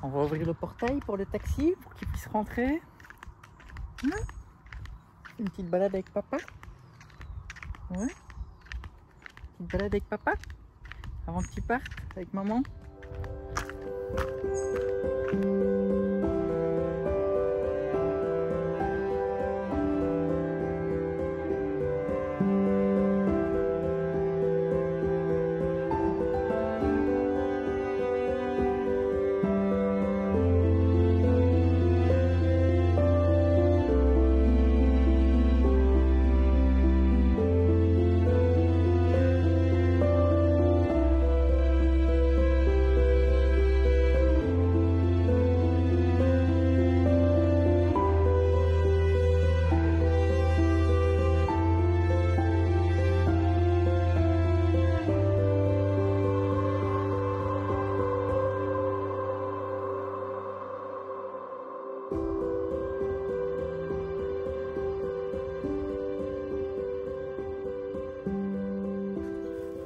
On va ouvrir le portail pour le taxi, pour qu'il puisse rentrer. Une petite balade avec papa. Ouais. Petite balade avec papa. Avant que tu partes avec maman.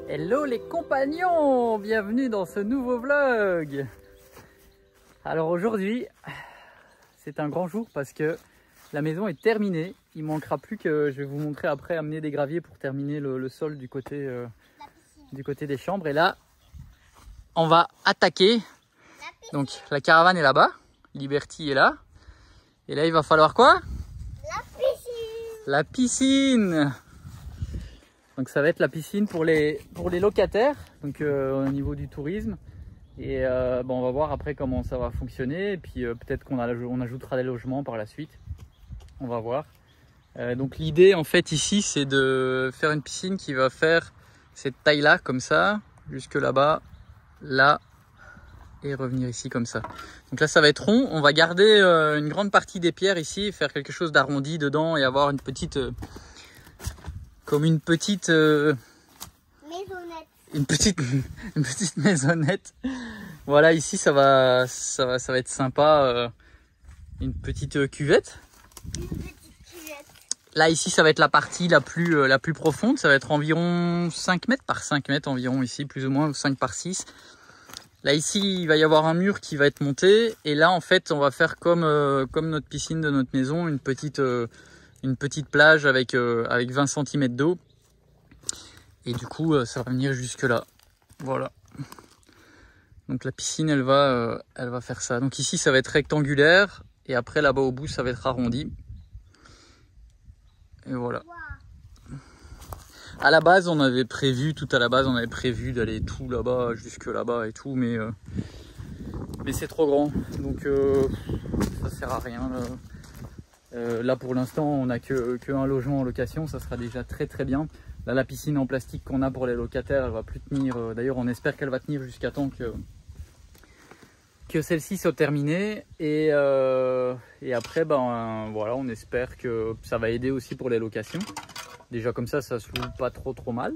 Hello les compagnons, bienvenue dans ce nouveau vlog. Alors aujourd'hui, c'est un grand jour parce que la maison est terminée. Il manquera plus que, je vais vous montrer après, amener des graviers pour terminer le sol du côté des chambres. Et là, on va attaquer. Donc la caravane est là-bas, Liberty est là. Et là, il va falloir quoi? La piscine. La piscine. Donc ça va être la piscine pour les locataires, donc au niveau du tourisme. Et bon, on va voir après comment ça va fonctionner. Et puis peut-être qu'on ajoutera des logements par la suite. On va voir. Donc l'idée en fait ici, c'est de faire une piscine qui va faire cette taille-là, comme ça, jusque là-bas, là, et revenir ici comme ça. Donc là, ça va être rond. On va garder une grande partie des pierres ici, faire quelque chose d'arrondi dedans et avoir une petite... comme une petite maisonnette. Une petite maisonnette. Voilà, ici ça va être sympa. Une petite cuvette. Une petite cuvette. Là ici ça va être la partie la plus profonde. Ça va être environ 5 mètres par 5 mètres environ ici, plus ou moins 5 par 6. Là ici il va y avoir un mur qui va être monté. Et là en fait on va faire comme notre piscine de notre maison, une petite plage avec 20 cm d'eau. Et du coup, ça va venir jusque là. Voilà. Donc la piscine, elle va faire ça. Donc ici, ça va être rectangulaire. Et après, là-bas au bout, ça va être arrondi. Et voilà. À la base, on avait prévu d'aller tout là-bas, jusque là-bas et tout. Mais c'est trop grand. Donc ça sert à rien. Là pour l'instant on n'a que un logement en location, ça sera déjà très très bien. Là la piscine en plastique qu'on a pour les locataires, elle va plus tenir, d'ailleurs on espère qu'elle va tenir jusqu'à temps que celle-ci soit terminée. Et après ben voilà, on espère que ça va aider aussi pour les locations. Déjà comme ça se loue pas trop mal.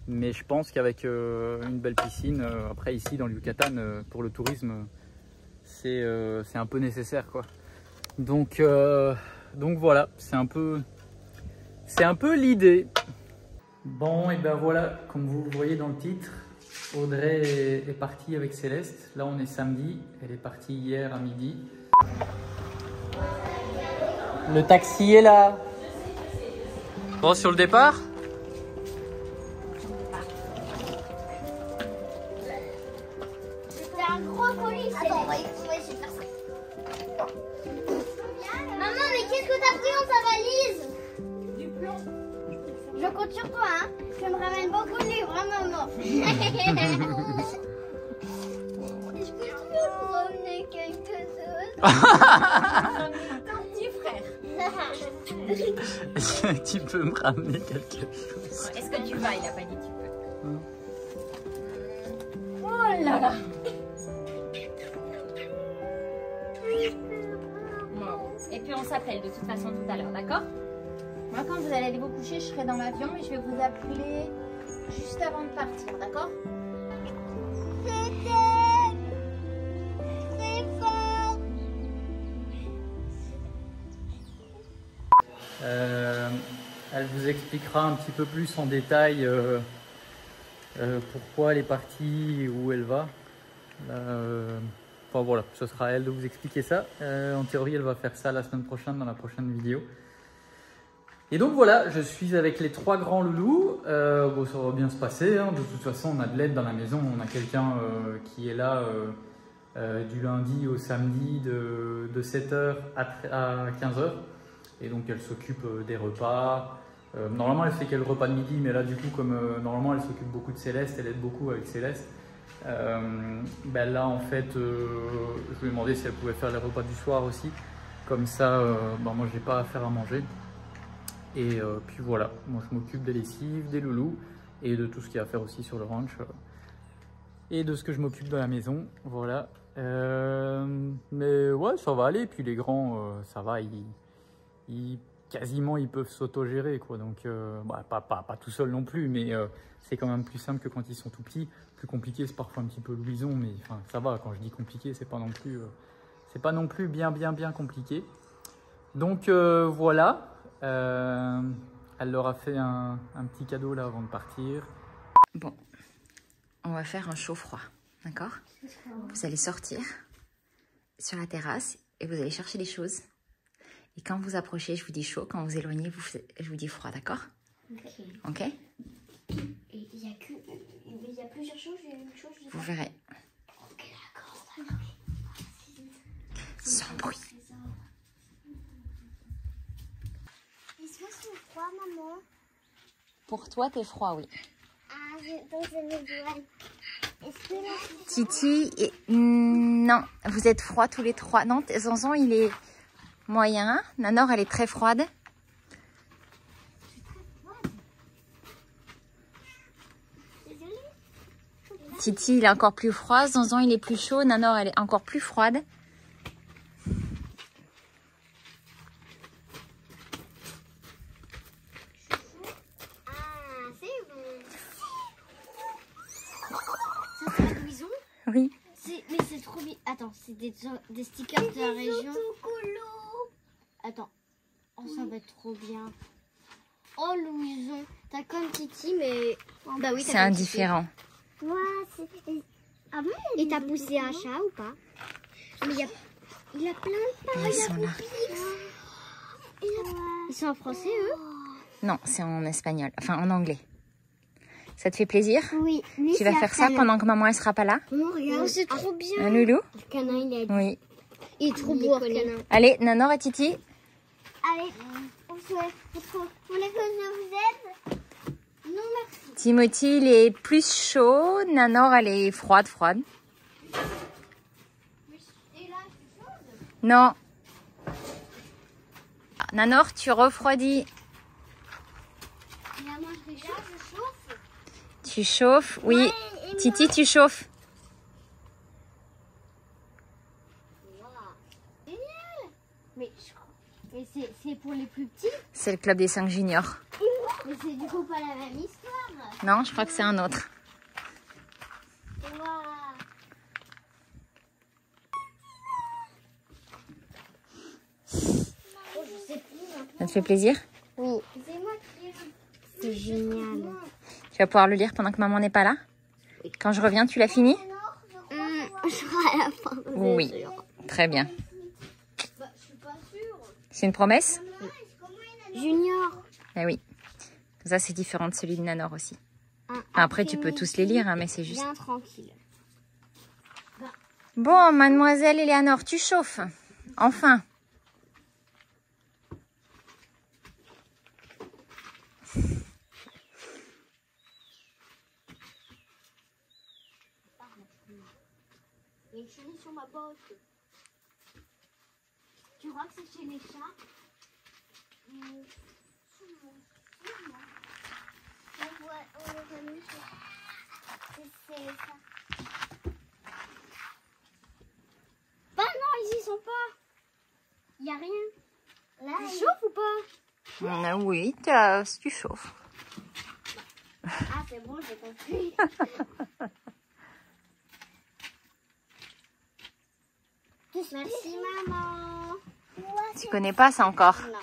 Mais je pense qu'avec une belle piscine, après ici dans le Yucatan, pour le tourisme, c'est un peu nécessaire quoi. Donc voilà, c'est un peu l'idée. Bon, et ben voilà, comme vous voyez dans le titre, Audrey est partie avec Céleste. Là on est samedi, elle est partie hier à midi. Le taxi est là. Bon, sur le départ? C'est un gros colis. Attends, on va essayer de faire ça. Maman, mais qu'est-ce que t'as pris dans ta valise? Du plomb. Je compte sur toi, hein. Tu me ramènes beaucoup de livres, hein, maman. Est-ce que tu peux me ramener quelque chose? Ton petit frère. Est-ce que tu peux me ramener quelque chose? Est-ce que tu vas? Il a pas dit tu peux. Oh là là. Bon. Et puis on s'appelle de toute façon tout à l'heure, d'accord? Moi quand vous allez aller vous coucher, je serai dans l'avion et je vais vous appeler juste avant de partir, d'accord? Elle vous expliquera un petit peu plus en détail pourquoi elle est partie et où elle va. Là, Enfin voilà, ce sera à elle de vous expliquer ça. En théorie, elle va faire ça la semaine prochaine, dans la prochaine vidéo. Et donc voilà, je suis avec les 3 grands loulous. Bon, ça va bien se passer, hein. De toute façon, on a de l'aide dans la maison. On a quelqu'un qui est là du lundi au samedi de 7h à 15h. Et donc elle s'occupe des repas. Normalement, elle fait que le repas de midi, mais là du coup, comme normalement elle s'occupe beaucoup de Céleste, elle aide beaucoup avec Céleste. Ben là en fait, je lui ai demandé si elle pouvait faire les repas du soir aussi. Comme ça, ben moi j'ai pas à faire à manger. Et puis voilà, moi je m'occupe des lessives, des loulous et de tout ce qu'il y a à faire aussi sur le ranch. Et de ce que je m'occupe de la maison, voilà. Mais ouais, ça va aller. Puis les grands, ça va, quasiment ils peuvent s'autogérer, quoi. Donc bah, pas tout seul non plus, mais c'est quand même plus simple que quand ils sont tout petits. Plus compliqué, c'est parfois un petit peu Louison, mais enfin ça va. Quand je dis compliqué, c'est pas non plus bien compliqué. Donc voilà. Elle leur a fait un petit cadeau là avant de partir. Bon, on va faire un chaud-froid, d'accord? Vous allez sortir sur la terrasse et vous allez chercher des choses. Et quand vous approchez, je vous dis chaud. Quand vous éloignez, je vous dis froid, d'accord? Ok. Et il y a plusieurs choses, il y a une chose. Vous verrez. Ok, d'accord. Sans bruit. Est-ce que c'est froid, maman? Pour toi, t'es froid, oui. Ah, donc c'est mes doigts. Est-ce que là, Titi, non, vous êtes froids tous les 3. Non, Zanzan, il est moyen. Nanor, elle est très froide. Titi, il est encore plus froid. Zanzan, il est plus chaud. Nanor, elle est encore plus froide. Oui. mais c'est trop bien. Attends, c'est des stickers de la région. Attends. Oh, ça va être trop bien. Oh, Louison. T'as comme Titi, mais... Bah oui, c'est indifférent. Ouais, ah bon? Et t'as poussé un chat ou pas? Mais il a plein de parts. Ils sont là. Ils sont en français, eux? Non, c'est en espagnol. Enfin, en anglais. Ça te fait plaisir? Oui. Tu vas faire ça pendant que maman, elle sera pas là? Oh, regarde, c'est trop bien. Un loulou? Le canin, Oui. il est trop beau, le canin. Allez, Nanor et Titi. Allez, on voulez que je vous aide? Non, merci. Timothy, il est plus chaud. Nanor, elle est froide. Et là, c'est chaude? Non. Nanor, tu refroidis. Et là, moi, je chauffe. Tu chauffes? Oui. Ouais, et Titi, tu chauffes? Wow. Génial. Mais c'est pour les plus petits? C'est le club des 5 juniors. Mais c'est du coup pas la même histoire. Non, je crois que c'est un autre. Wow. Oh, je sais plus. Ça te fait plaisir? Oui. C'est moi qui c'est génial. Tu vas pouvoir le lire pendant que maman n'est pas là? Quand je reviens, tu l'as fini? Je serai à la fin. Oui. Très bien. Bah, je suis pas sûre. C'est une promesse? Junior. Eh oui. Ça, c'est différent de celui de Nanor aussi. Après, tu peux tous les lire, hein, mais c'est juste... Bien tranquille. Bon, mademoiselle Eleanor, tu chauffes. Enfin. Il y a une chenille sur ma botte. Tu crois que c'est chez les chats? Bah non, ils y sont pas. Il y a rien. Tu chauffes ou pas? Oui, tu chauffes. Ah, c'est bon, j'ai compris. Merci, maman. Tu connais pas ça encore? Non.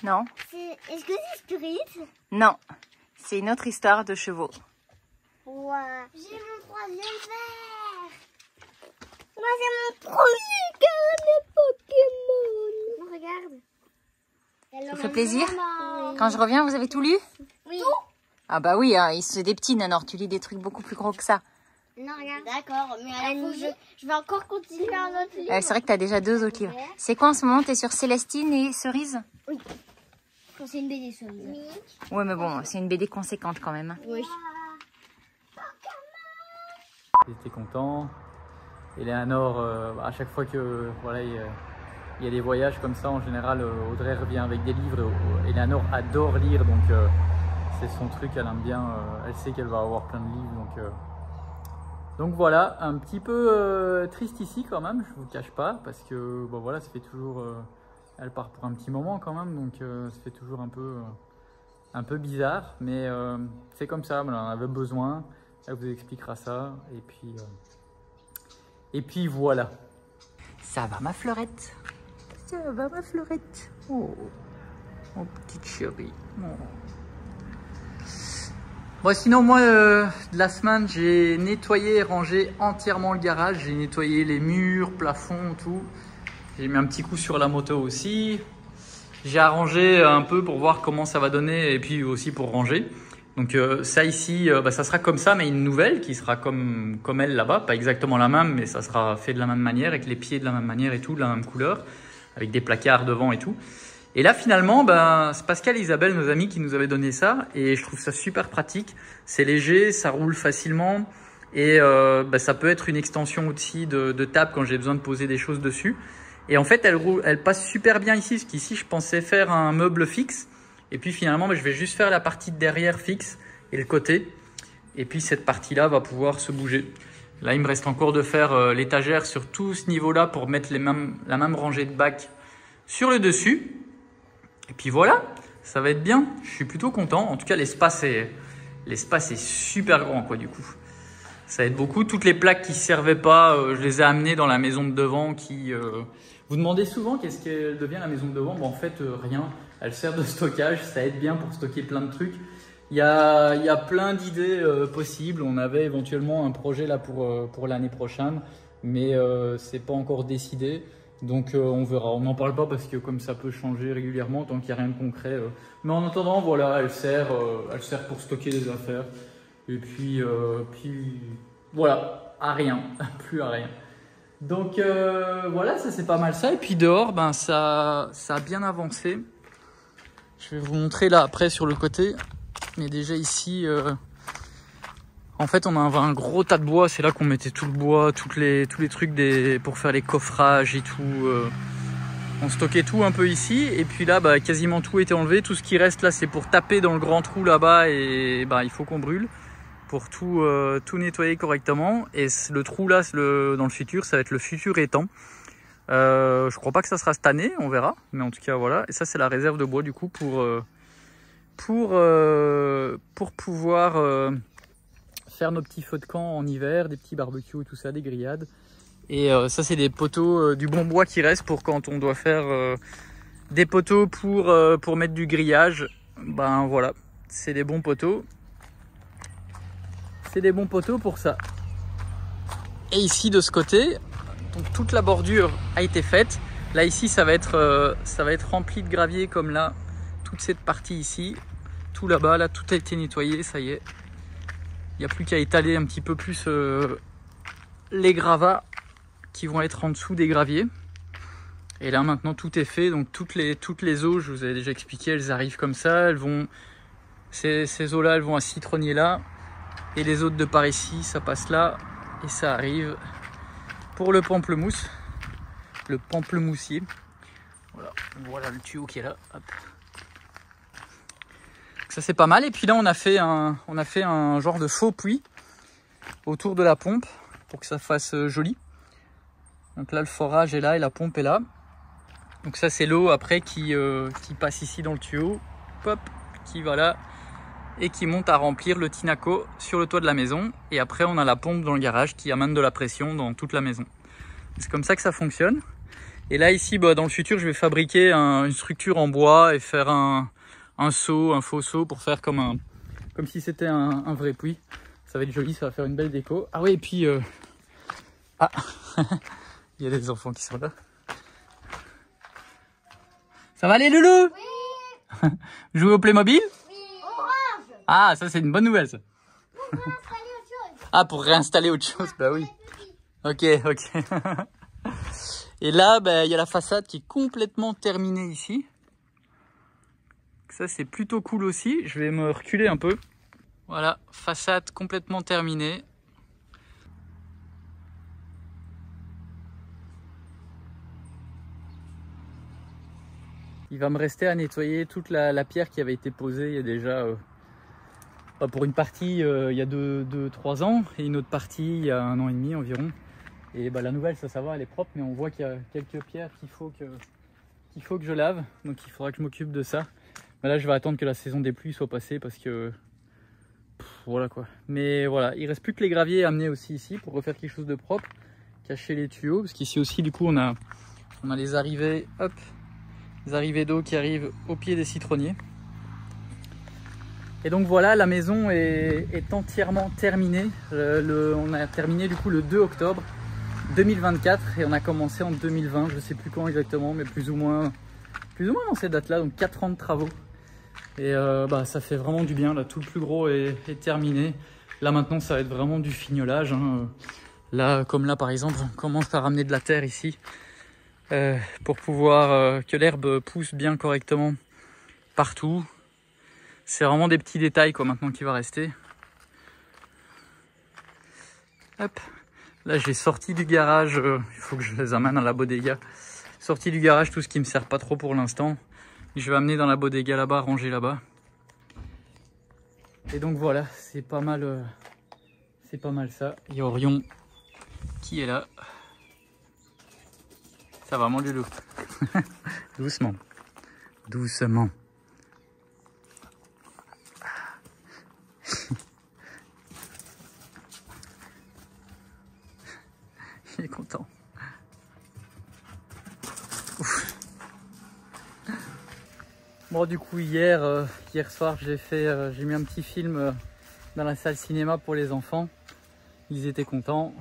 Non? Est-ce que c'est Spirit? Non. C'est une autre histoire de chevaux. Ouais. J'ai mon troisième verre. Moi, c'est mon premier Pokémon. Regarde. Ça fait plaisir? Oui. Quand je reviens, vous avez tout lu? Oui. Ah bah oui, hein, c'est des petits, Nanor. Tu lis des trucs beaucoup plus gros que ça. Non, regarde. D'accord, mais alors, je vais encore continuer un autre livre. C'est vrai que tu as déjà 2 autres livres. C'est quoi en ce moment? Tu es sur Célestine et Cerise? Oui. Quand c'est une BD Cerise. Ouais, mais bon, c'est une BD conséquente quand même. Oui. J'étais content. Eleanor, à chaque fois que voilà, il y a des voyages comme ça, en général, Audrey revient avec des livres. Eleanor adore lire, donc c'est son truc, elle aime bien. Elle sait qu'elle va avoir plein de livres, donc voilà, un petit peu triste ici quand même, je vous le cache pas, parce que bon voilà, ça fait toujours, elle part pour un petit moment quand même, donc ça fait toujours un peu bizarre, mais c'est comme ça, on en avait besoin. Elle vous expliquera ça, et puis voilà. Ça va ma fleurette? Ça va ma fleurette? Oh, mon petit chéri. Oh. Bon, sinon moi, de la semaine, j'ai nettoyé et rangé entièrement le garage. J'ai nettoyé les murs, plafond, tout. J'ai mis un petit coup sur la moto aussi. J'ai arrangé un peu pour voir comment ça va donner, et puis aussi pour ranger. Donc ça ici, ça sera comme ça, mais une nouvelle qui sera comme elle là-bas. Pas exactement la même, mais ça sera fait de la même manière, avec les pieds de la même manière et tout, de la même couleur, avec des placards devant et tout. Et là finalement, c'est Pascal et Isabelle, nos amis, qui nous avaient donné ça, et je trouve ça super pratique. C'est léger, ça roule facilement, et ça peut être une extension aussi de table quand j'ai besoin de poser des choses dessus. Et en fait, elle passe super bien ici, parce qu'ici je pensais faire un meuble fixe. Et puis finalement, je vais juste faire la partie de derrière fixe et le côté. Et puis cette partie-là va pouvoir se bouger. Là, il me reste encore de faire l'étagère sur tout ce niveau-là pour mettre la même rangée de bacs sur le dessus. Et puis voilà, ça va être bien. Je suis plutôt content. En tout cas, l'espace est super grand, quoi, du coup. Ça aide beaucoup. Toutes les plaques qui ne servaient pas, je les ai amenées dans la maison de devant. Vous demandez souvent qu'est-ce qu'elle devient la maison de devant. En fait, rien. Elle sert de stockage, ça aide bien pour stocker plein de trucs. Il y a plein d'idées possibles. On avait éventuellement un projet là pour l'année prochaine, mais c'est pas encore décidé. Donc on verra. On n'en parle pas parce que comme ça peut changer régulièrement tant qu'il n'y a rien de concret. Mais en attendant, voilà, elle sert pour stocker des affaires. Et puis voilà, à rien, plus à rien. Donc voilà, ça c'est pas mal ça. Et puis dehors, ça a bien avancé. Je vais vous montrer là après sur le côté. Mais déjà ici, en fait on avait un gros tas de bois. C'est là qu'on mettait tout le bois, tous les trucs pour faire les coffrages et tout. On stockait tout un peu ici. Et puis là, quasiment tout était enlevé. Tout ce qui reste là, c'est pour taper dans le grand trou là-bas. Et il faut qu'on brûle pour tout nettoyer correctement. Et le trou là, dans le futur, ça va être le futur étang. Je crois pas que ça sera cette année, on verra. Mais en tout cas, voilà. Et ça, c'est la réserve de bois du coup pour pouvoir faire nos petits feux de camp en hiver, des petits barbecues et tout ça, des grillades. Et ça, c'est des poteaux, du bon bois qui reste pour quand on doit faire des poteaux pour mettre du grillage. Voilà, c'est des bons poteaux. C'est des bons poteaux pour ça. Et ici, de ce côté, donc toute la bordure a été faite. Là, ici, ça va être rempli de gravier comme là. Toute cette partie ici, tout là-bas, là, tout a été nettoyé, ça y est. Il n'y a plus qu'à étaler un petit peu plus les gravats qui vont être en dessous des graviers. Et là, maintenant, tout est fait. Donc, toutes les eaux, je vous avais déjà expliqué, elles arrivent comme ça. Ces eaux-là, elles vont à citronnier là. Et les autres de par ici, ça passe là. Et ça arrive pour le pamplemousse. Le pamplemoussier. Voilà le tuyau qui est là. Hop. Ça c'est pas mal. Et puis là on a fait un genre de faux puits autour de la pompe pour que ça fasse joli. Donc là le forage est là et la pompe est là. Donc ça c'est l'eau après qui passe ici dans le tuyau, hop, qui va là et qui monte à remplir le tinaco sur le toit de la maison. Et après on a la pompe dans le garage qui amène de la pression dans toute la maison. C'est comme ça que ça fonctionne. Et là ici dans le futur je vais fabriquer une structure en bois et faire un faux seau pour faire comme si c'était un vrai puits. Ça va être joli, ça va faire une belle déco. Ah oui, et puis Il y a des enfants qui sont là. Ça va les loulous? Oui. Jouer au Playmobil? Oui. Orange. Ah, ça c'est une bonne nouvelle ça. Pour réinstaller autre chose. Ah, pour réinstaller autre chose, bah oui. Ok, ok. Et là, bah, il y a la façade qui est complètement terminée ici. Ça c'est plutôt cool aussi. Je vais me reculer un peu. Voilà, façade complètement terminée. Il va me rester à nettoyer toute la pierre qui avait été posée il y a déjà, pour une partie il y a 2-3 ans et une autre partie il y a 1 an et demi environ. Et bah, la nouvelle ça va, elle est propre, mais on voit qu'il y a quelques pierres qu'il faut que je lave. Donc il faudra que je m'occupe de ça. Mais là je vais attendre que la saison des pluies soit passée parce que... voilà quoi. Mais voilà, il reste plus que les graviers à amener aussi ici pour refaire quelque chose de propre. Cacher les tuyaux, parce qu'ici aussi du coup on a les arrivées, hop, les arrivées d'eau qui arrivent au pied des citronniers. Et donc voilà, la maison est entièrement terminée. On a terminé du coup le 2 octobre 2024 et on a commencé en 2020, je sais plus quand exactement, mais plus ou moins dans cette date là, donc 4 ans de travaux. Et bah, ça fait vraiment du bien, là tout le plus gros est terminé. Là maintenant ça va être vraiment du fignolage, hein. Là comme là par exemple, on commence à ramener de la terre ici pour pouvoir que l'herbe pousse bien correctement partout. C'est vraiment des petits détails quoi maintenant qui va rester. Hop. Là j'ai sorti du garage, il faut que je les amène à la bodega. Sorti du garage tout ce qui me sert pas trop pour l'instant. Je vais amener dans la bodega là-bas, ranger là-bas. Et donc voilà, c'est pas mal ça. Il y a Orion qui est là. Ça va mon loulou. Doucement. Doucement. Il est content. Ouf. Bon du coup hier soir j'ai mis un petit film dans la salle cinéma pour les enfants. Ils étaient contents.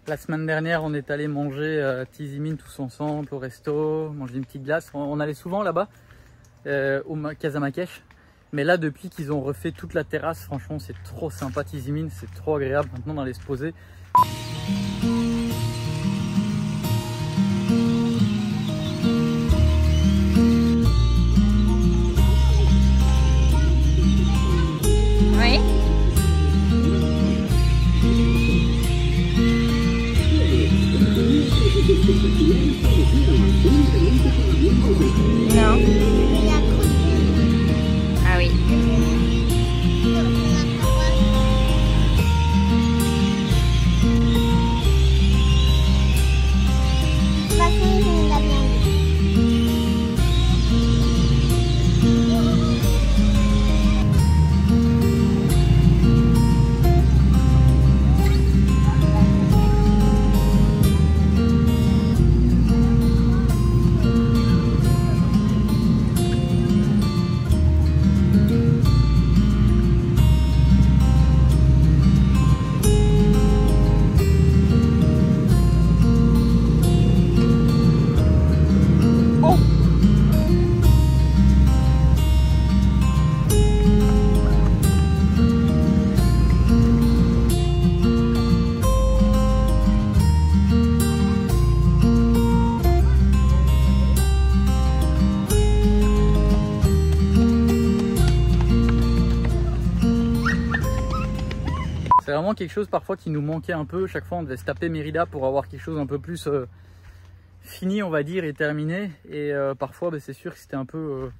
La semaine dernière, on est allé manger à Tizi-Mine tous ensemble au resto, manger une petite glace. On allait souvent là-bas, au Casamakesh. Mais là, depuis qu'ils ont refait toute la terrasse, franchement, c'est trop sympa Tizi-Mine, c'est trop agréable maintenant d'aller se poser. Oui. Non. Ah oui. C'est vraiment quelque chose parfois qui nous manquait un peu. Chaque fois on devait se taper Mérida pour avoir quelque chose un peu plus fini on va dire et terminé. Et parfois c'est sûr que c'était un peu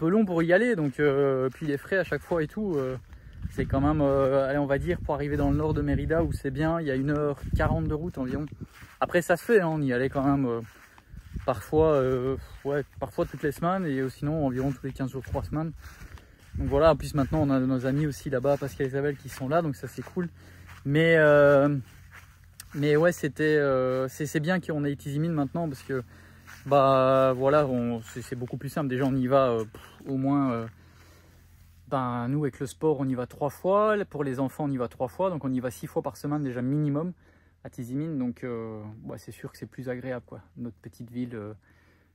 long pour y aller. Donc puis les frais à chaque fois et tout. C'est quand même, allez, on va dire pour arriver dans le nord de Mérida où c'est bien, il y a 1h40 de route environ. Après ça se fait, hein, on y allait quand même parfois, parfois toutes les semaines et sinon environ tous les 15 jours, 3 semaines. Donc voilà, en plus maintenant on a nos amis aussi là-bas, Pascal et Isabelle, qui sont là, donc ça c'est cool. Mais ouais, c'est bien qu'on ait Easy Mean maintenant parce que bah voilà, c'est beaucoup plus simple. Déjà on y va au moins, nous avec le sport on y va 3 fois, pour les enfants on y va 3 fois, donc on y va 6 fois par semaine déjà minimum à Easy Mean, donc c'est sûr que c'est plus agréable quoi. Notre petite ville,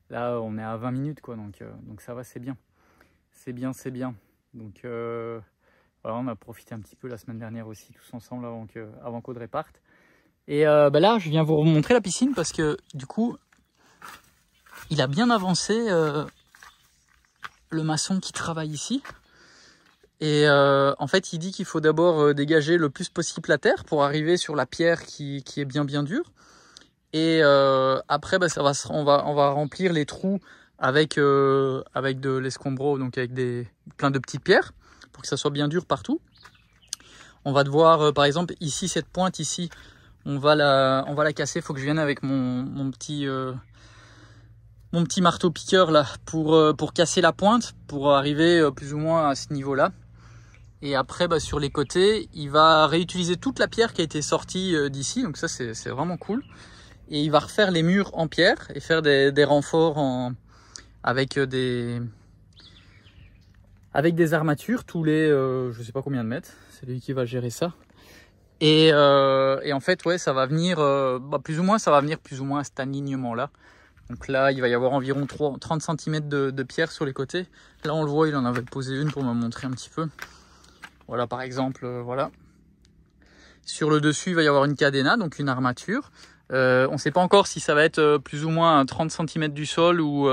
là on est à 20 minutes quoi, donc ça va, c'est bien. C'est bien. Donc voilà, on a profité un petit peu la semaine dernière aussi tous ensemble avant qu'Audrey parte. Et là je viens vous montrer la piscine parce que du coup il a bien avancé le maçon qui travaille ici. Et en fait il dit qu'il faut d'abord dégager le plus possible la terre pour arriver sur la pierre qui est bien dure. Et après on va remplir les trous avec de l'escombro, donc avec plein de petites pierres pour que ça soit bien dur partout. On va devoir par exemple ici, cette pointe ici, on va la casser. Il faut que je vienne avec mon petit marteau piqueur là pour casser la pointe, pour arriver plus ou moins à ce niveau là. Et après sur les côtés il va réutiliser toute la pierre qui a été sortie d'ici, donc ça c'est vraiment cool. Et il va refaire les murs en pierre et faire des renforts avec des armatures tous les je sais pas combien de mètres. C'est lui qui va gérer ça. Et en fait ouais, ça va venir plus ou moins à cet alignement là. Donc là il va y avoir environ 30 cm de pierre sur les côtés. Là on le voit, il en avait posé une pour me montrer un petit peu. Voilà par exemple, voilà. Sur le dessus il va y avoir une cadenna, donc une armature. On ne sait pas encore si ça va être plus ou moins à 30 cm du sol ou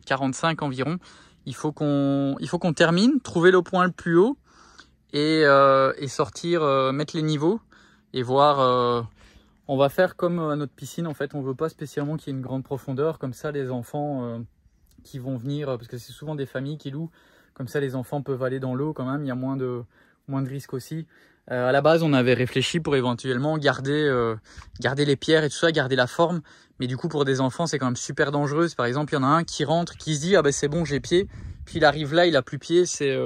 45 environ. Il faut qu'on termine, trouver le point le plus haut et sortir, mettre les niveaux et voir. On va faire comme à notre piscine en fait. On veut pas spécialement qu'il y ait une grande profondeur. Comme ça les enfants qui vont venir, parce que c'est souvent des familles qui louent, comme ça les enfants peuvent aller dans l'eau quand même. Il y a moins de risques aussi. À la base, on avait réfléchi pour éventuellement garder les pierres et tout ça, garder la forme. Mais du coup, pour des enfants, c'est quand même super dangereux. Par exemple, il y en a un qui rentre, qui se dit « Ah ben c'est bon, j'ai pied ». Puis il arrive là, il a plus pied. C'est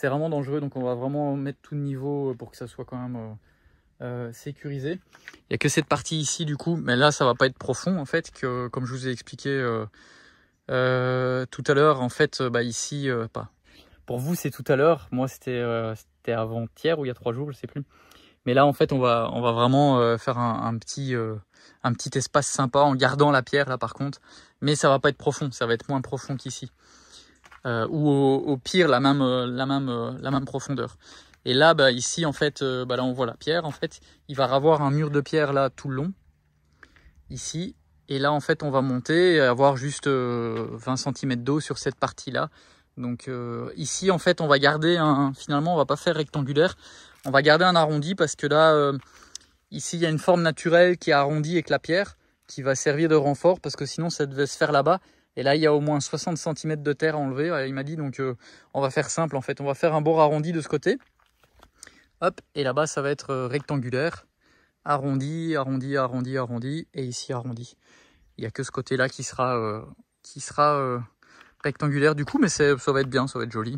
vraiment dangereux. Donc on va vraiment mettre tout de niveau pour que ça soit quand même sécurisé. Il n'y a que cette partie ici du coup. Mais là, ça va pas être profond en fait. Comme je vous ai expliqué tout à l'heure, en fait, ici, pas. Pour vous, c'est tout à l'heure. Moi, c'était avant-hier ou il y a 3 jours, je sais plus. Mais là, en fait, on va vraiment faire un petit espace sympa en gardant la pierre là, par contre. Mais ça va pas être profond, ça va être moins profond qu'ici. Ou au pire, la même profondeur. Et là, ici, en fait, là, on voit la pierre. En fait, il va y avoir un mur de pierre là tout le long, ici. Et là, en fait, on va monter et avoir juste 20 cm d'eau sur cette partie-là. Donc ici en fait on va garder finalement on va pas faire rectangulaire, on va garder un arrondi parce que là ici il y a une forme naturelle qui est arrondie avec la pierre qui va servir de renfort parce que sinon ça devait se faire là-bas et là il y a au moins 60 cm de terre à enlever. Il m'a dit donc on va faire simple en fait, on va faire un bord arrondi de ce côté, hop, et là-bas ça va être rectangulaire, arrondi et ici arrondi. Il y a que ce côté là qui sera rectangulaire du coup, mais ça va être bien, ça va être joli.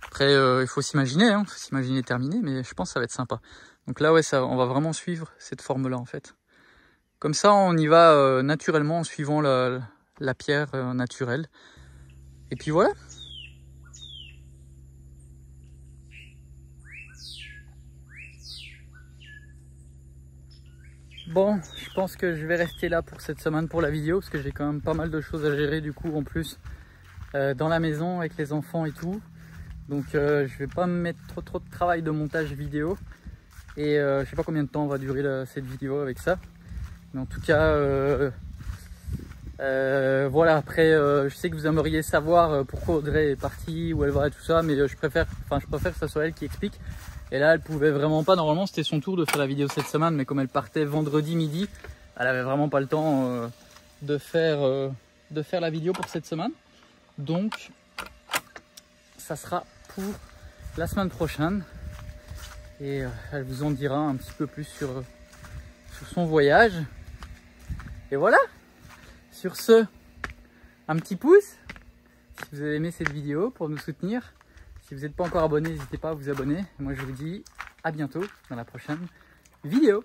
Après il faut s'imaginer, faut s'imaginer terminé, mais je pense que ça va être sympa. Donc là ouais, on va vraiment suivre cette forme là en fait. Comme ça on y va naturellement en suivant la pierre naturelle. Et puis voilà. Bon, je pense que je vais rester là pour cette semaine pour la vidéo, parce que j'ai quand même pas mal de choses à gérer du coup en plus. Dans la maison avec les enfants et tout, donc je vais pas me mettre trop de travail de montage vidéo et je sais pas combien de temps va durer cette vidéo avec ça, mais en tout cas voilà. Après je sais que vous aimeriez savoir pourquoi Audrey est partie, où elle va et tout ça, mais je préfère que ça soit elle qui explique. Et là elle pouvait vraiment pas, normalement c'était son tour de faire la vidéo cette semaine, mais comme elle partait vendredi midi, elle avait vraiment pas le temps de faire la vidéo pour cette semaine. Donc ça sera pour la semaine prochaine et elle vous en dira un petit peu plus sur son voyage. Et voilà, Sur ce, un petit pouce si vous avez aimé cette vidéo pour nous soutenir. Si vous n'êtes pas encore abonné, n'hésitez pas à vous abonner. Moi je vous dis à bientôt dans la prochaine vidéo.